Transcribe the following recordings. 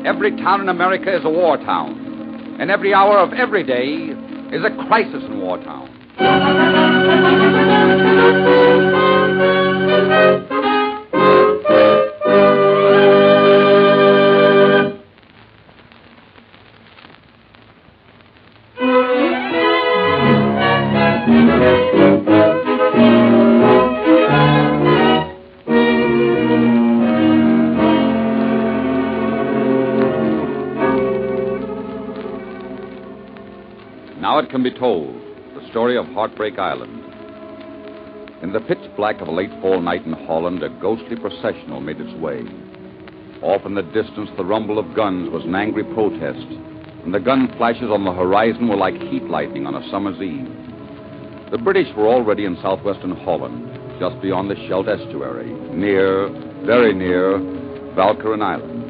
Every town in America is a war town. And every hour of every day is a crisis in war town. Now it can be told, the story of Heartbreak Island. In the pitch black of a late fall night in Holland, a ghostly processional made its way. Off in the distance, the rumble of guns was an angry protest, and the gun flashes on the horizon were like heat lightning on a summer's eve. The British were already in southwestern Holland, just beyond the Scheldt estuary, near, very near, Walcheren Island.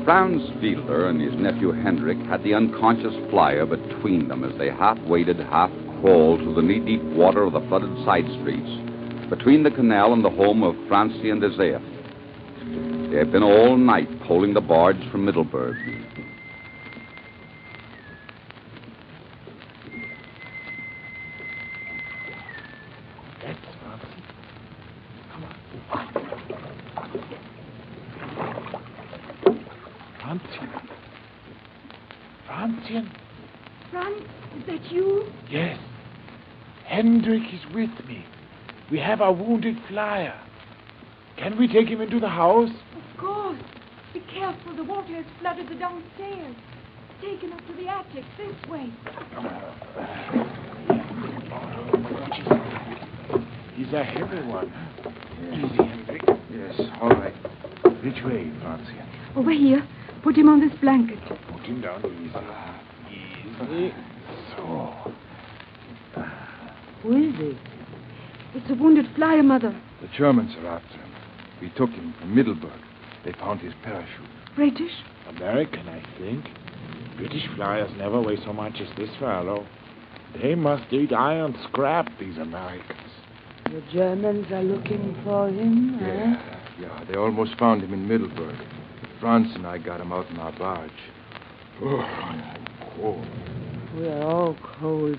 Franz Fiedler and his nephew Hendrik had the unconscious flyer between them as they half waded, half crawled through the knee-deep water of the flooded side streets between the canal and the home of Francie and Isaiah. They had been all night poling the barge from Middelburg. That's Francie. Come on. Francien? Franz, is that you? Yes. Hendrik is with me. We have our wounded flyer. Can we take him into the house? Of course. Be careful, the water has flooded the downstairs. Take him up to the attic, this way. He's a heavy one. Easy, Hendrik. Yes, all right. Which way, Francien? Over here. Put him on this blanket. Put him down easy. Easy. So. Who is he? It's a wounded flyer, Mother. The Germans are after him. We took him from Middelburg. They found his parachute. British? American, I think. British flyers never weigh so much as this fellow. They must eat iron scrap, these Americans. The Germans are looking for him, huh? Yeah, they almost found him in Middelburg. Franz and I got him out in our barge. Oh, I'm cold. We're all cold.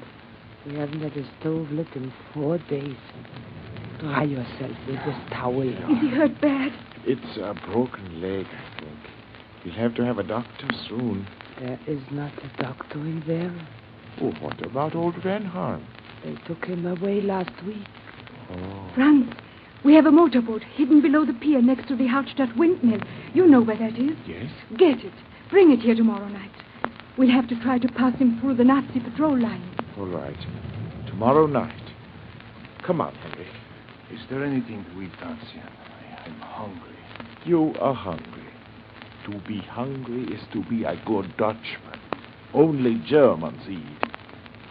We haven't had a stove lit in 4 days. Dry yourself with this towel. Is he hurt bad? It's a broken leg, I think. We'll have to have a doctor soon. There is not a doctor in there. Oh, what about old Renharm? They took him away last week. Oh. Franz, we have a motorboat hidden below the pier next to the Hartstadt windmill. You know where that is. Yes? Get it. Bring it here tomorrow night. We'll have to try to pass him through the Nazi patrol line. All right. Tomorrow night. Come on, Henry. Is there anything to eat, Francien? I'm hungry. You are hungry. To be hungry is to be a good Dutchman. Only Germans eat.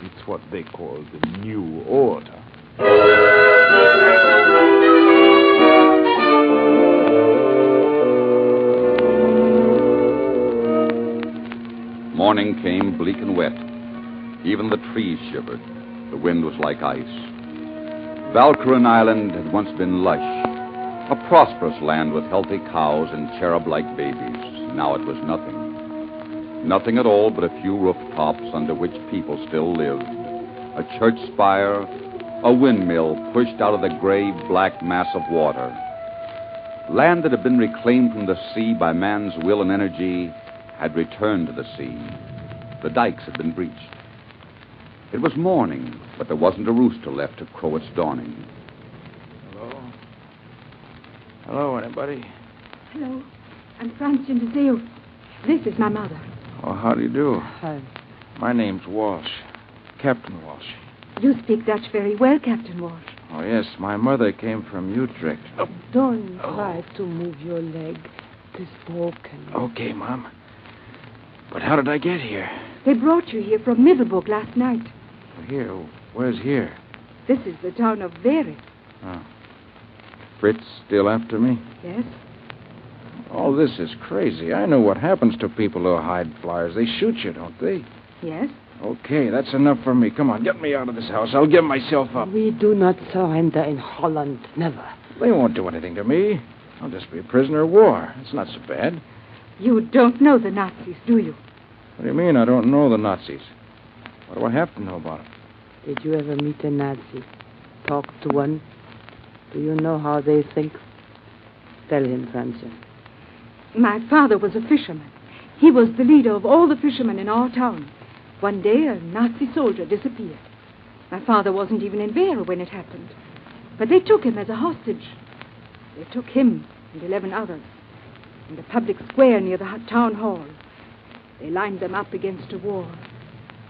It's what they call the New Order. Morning came bleak and wet. Even the trees shivered. The wind was like ice. Walcheren Island had once been lush, a prosperous land with healthy cows and cherub-like babies. Now it was nothing. Nothing at all but a few rooftops under which people still lived. A church spire, a windmill pushed out of the gray, black mass of water. Land that had been reclaimed from the sea by man's will and energy had returned to the sea. The dikes had been breached. It was morning, but there wasn't a rooster left to crow its dawning. Hello? Hello, anybody? Hello. I'm Francien de Zeeuw. This is my mother. Oh, how do you do? Hi. My name's Walsh. Captain Walsh. You speak Dutch very well, Captain Walsh. Oh, yes, my mother came from Utrecht. Don't try to move your leg. It is broken. Okay, Mom. But how did I get here? They brought you here from Middelburg last night. Here? Where's here? This is the town of Veere. Oh. Fritz still after me? Yes? Oh, this is crazy. I know what happens to people who hide flyers. They shoot you, don't they? Yes? Okay, that's enough for me. Come on, get me out of this house. I'll give myself up. We do not surrender in Holland. Never. They won't do anything to me. I'll just be a prisoner of war. It's not so bad. You don't know the Nazis, do you? What do you mean I don't know the Nazis? What do I have to know about them? Did you ever meet a Nazi? Talk to one? Do you know how they think? Tell him, Francia. My father was a fisherman. He was the leader of all the fishermen in our town. One day, a Nazi soldier disappeared. My father wasn't even in Vera when it happened. But they took him as a hostage. They took him and 11 others. In the public square near the town hall. They lined them up against a wall.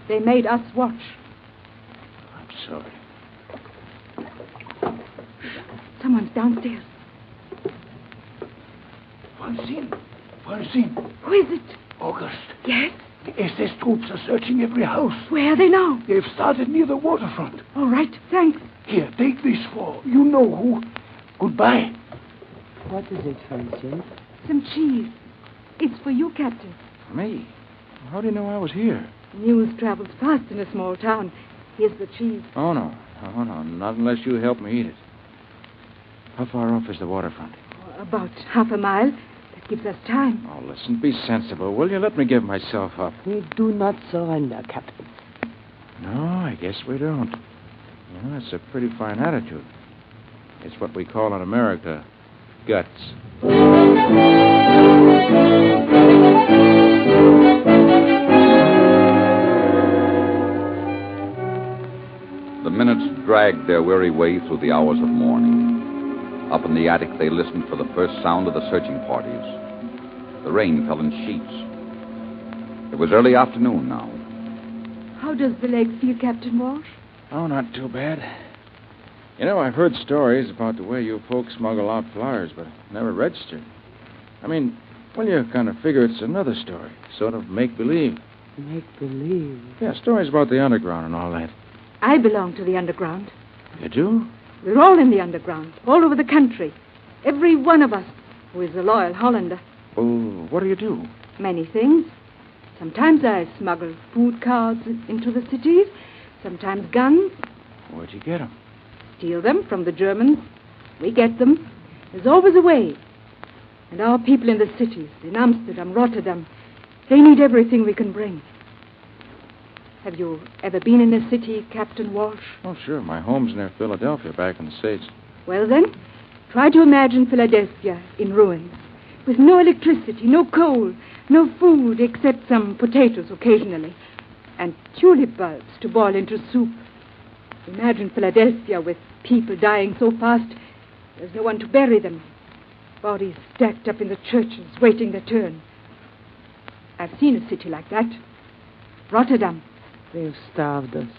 They made us watch. I'm sorry. Someone's downstairs. Francine. Who is it? August. Yes? The SS troops are searching every house. Where are they now? They've started near the waterfront. All right, thanks. Here, take this for you know who. Goodbye. What is it, Francine? Some cheese. It's for you, Captain. Me? How do you know I was here? News travels fast in a small town. Here's the cheese. Oh, no. Oh, no. Not unless you help me eat it. How far off is the waterfront? About half a mile. That gives us time. Oh, listen, be sensible, will you? Let me give myself up. We do not surrender, Captain. No, I guess we don't. You know, it's a pretty fine attitude. It's what we call in America guts. The minutes dragged their weary way through the hours of morning. Up in the attic, they listened for the first sound of the searching parties. The rain fell in sheets. It was early afternoon now. How does the leg feel, Captain Walsh? Oh, not too bad. You know, I've heard stories about the way you folks smuggle out flyers, but never registered. I mean, well, you kind of figure it's another story, sort of make-believe. Make-believe? Yeah, stories about the underground and all that. I belong to the underground. You do? We're all in the underground, all over the country. Every one of us who is a loyal Hollander. Well, what do you do? Many things. Sometimes I smuggle food cards into the cities. Sometimes guns. Where'd you get them? Steal them from the Germans. We get them. There's always a way. And our people in the cities, in Amsterdam, Rotterdam, they need everything we can bring. Have you ever been in a city, Captain Walsh? Oh, sure. My home's near Philadelphia, back in the States. Well, then, try to imagine Philadelphia in ruins, with no electricity, no coal, no food except some potatoes occasionally, and tulip bulbs to boil into soup. Imagine Philadelphia with people dying so fast, there's no one to bury them. Bodies stacked up in the churches, waiting their turn. I've seen a city like that. Rotterdam. They've starved us,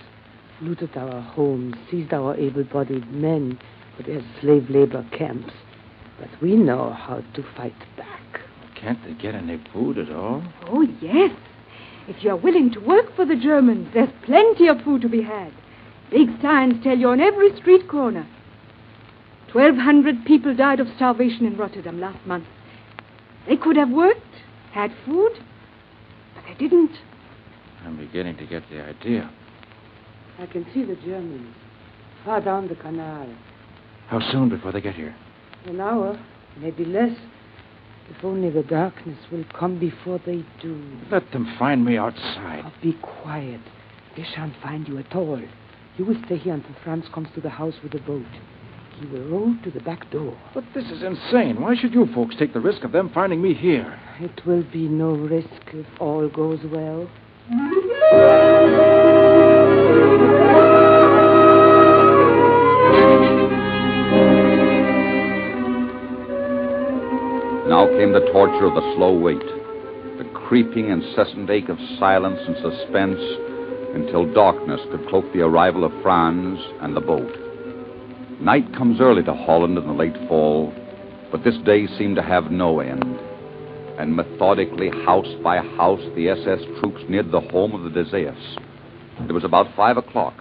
looted our homes, seized our able-bodied men for their slave labor camps. But we know how to fight back. Can't they get any food at all? Oh, yes. If you're willing to work for the Germans, there's plenty of food to be had. Big signs tell you on every street corner. 1,200 people died of starvation in Rotterdam last month. They could have worked, had food, but they didn't. I'm beginning to get the idea. I can see the Germans, far down the canal. How soon before they get here? An hour, maybe less. If only the darkness will come before they do. Let them find me outside. Oh, be quiet. They shan't find you at all. You will stay here until Franz comes to the house with the boat. He will row to the back door. But this is insane. Why should you folks take the risk of them finding me here? It will be no risk if all goes well. Now came the torture of the slow wait, the creeping, incessant ache of silence and suspense until darkness could cloak the arrival of Franz and the boat. Night comes early to Holland in the late fall, but this day seemed to have no end. And methodically, house by house, the SS troops neared the home of the De Zeefs. It was about 5 o'clock.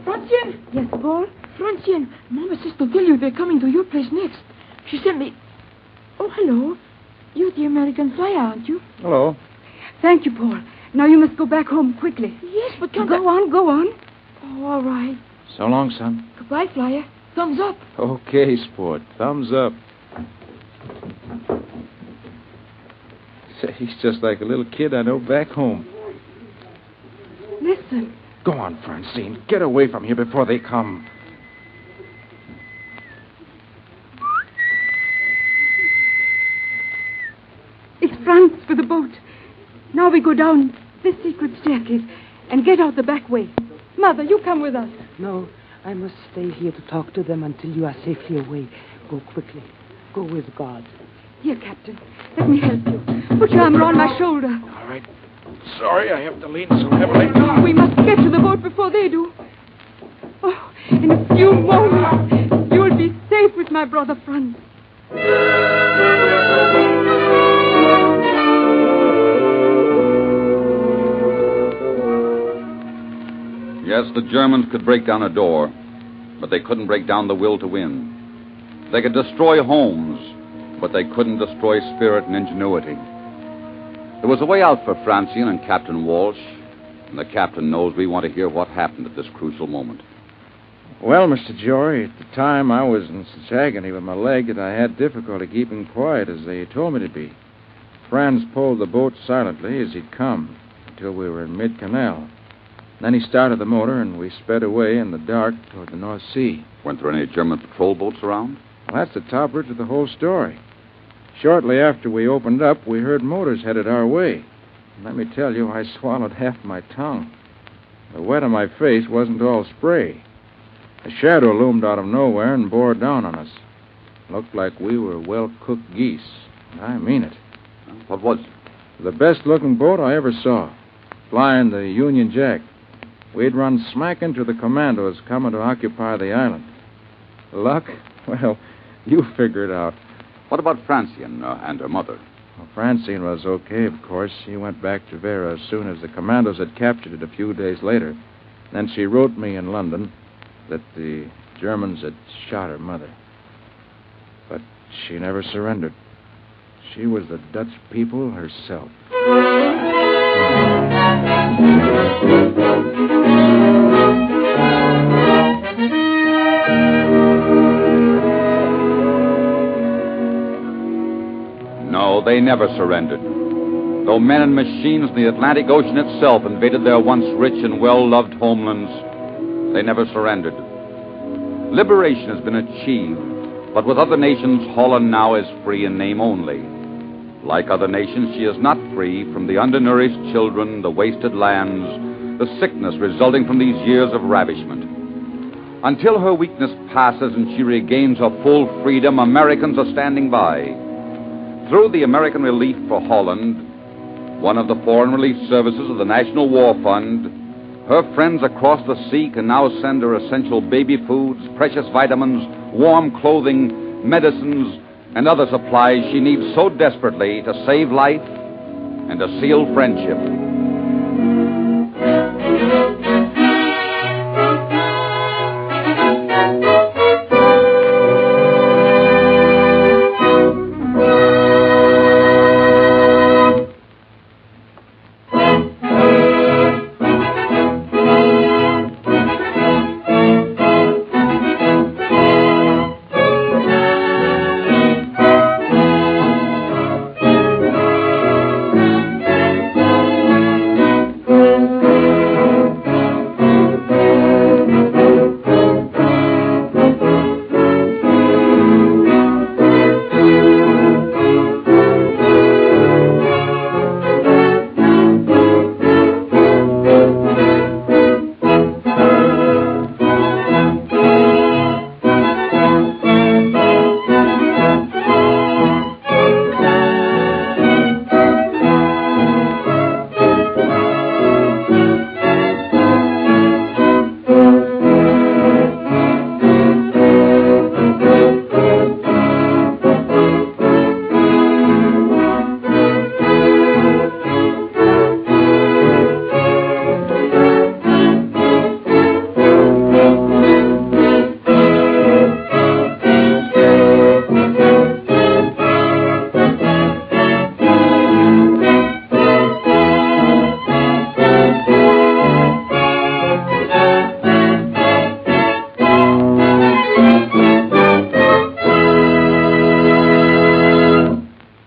Francine! Yes, Paul? Francine, Mama says to tell you they're coming to your place next. She sent me... Oh, hello. You're the American flyer, aren't you? Hello. Thank you, Paul. Now you must go back home quickly. Yes, but can't Go on. Oh, all right. So long, son. Goodbye, flyer. Thumbs up. Okay, sport. Thumbs up. Say, he's just like a little kid I know back home. Listen. Go on, Francine. Get away from here before they come. It's Franz for the boat. Now we go down this secret staircase and get out the back way. Mother, you come with us. No, I must stay here to talk to them until you are safely away. Go quickly. Go with God. Here, Captain. Let me help you. Put your arm around my shoulder. All right. Sorry I have to lean so heavily. We must get to the boat before they do. Oh, in a few moments, you will be safe with my brother Franz. Yes, the Germans could break down a door, but they couldn't break down the will to win. They could destroy homes, but they couldn't destroy spirit and ingenuity. There was a way out for Francine and Captain Walsh, and the captain knows we want to hear what happened at this crucial moment. Well, Mr. Jory, at the time I was in such agony with my leg that I had difficulty keeping quiet as they told me to be. Franz pulled the boat silently as he'd come until we were in mid-canal. Then he started the motor, and we sped away in the dark toward the North Sea. Weren't there any German patrol boats around? Well, that's the top root of the whole story. Shortly after we opened up, we heard motors headed our way. And let me tell you, I swallowed half my tongue. The wet on my face wasn't all spray. A shadow loomed out of nowhere and bore down on us. Looked like we were well-cooked geese. I mean it. What was it? The best-looking boat I ever saw, flying the Union Jack. We'd run smack into the commandos coming to occupy the island. Luck? Well, you figure it out. What about Francine and her mother? Well, Francine was okay, of course. She went back to Vera as soon as the commandos had captured it a few days later. Then she wrote me in London that the Germans had shot her mother. But she never surrendered. She was the Dutch people herself. No, they never surrendered. Though men and machines in the Atlantic Ocean itself invaded their once rich and well-loved homelands, they never surrendered. Liberation has been achieved, but with other nations, Holland now is free in name only. Like other nations, she is not free from the undernourished children, the wasted lands, the sickness resulting from these years of ravishment. Until her weakness passes and she regains her full freedom, Americans are standing by. Through the American Relief for Holland, one of the foreign relief services of the National War Fund, her friends across the sea can now send her essential baby foods, precious vitamins, warm clothing, medicines, and other supplies she needs so desperately to save life and to seal friendship.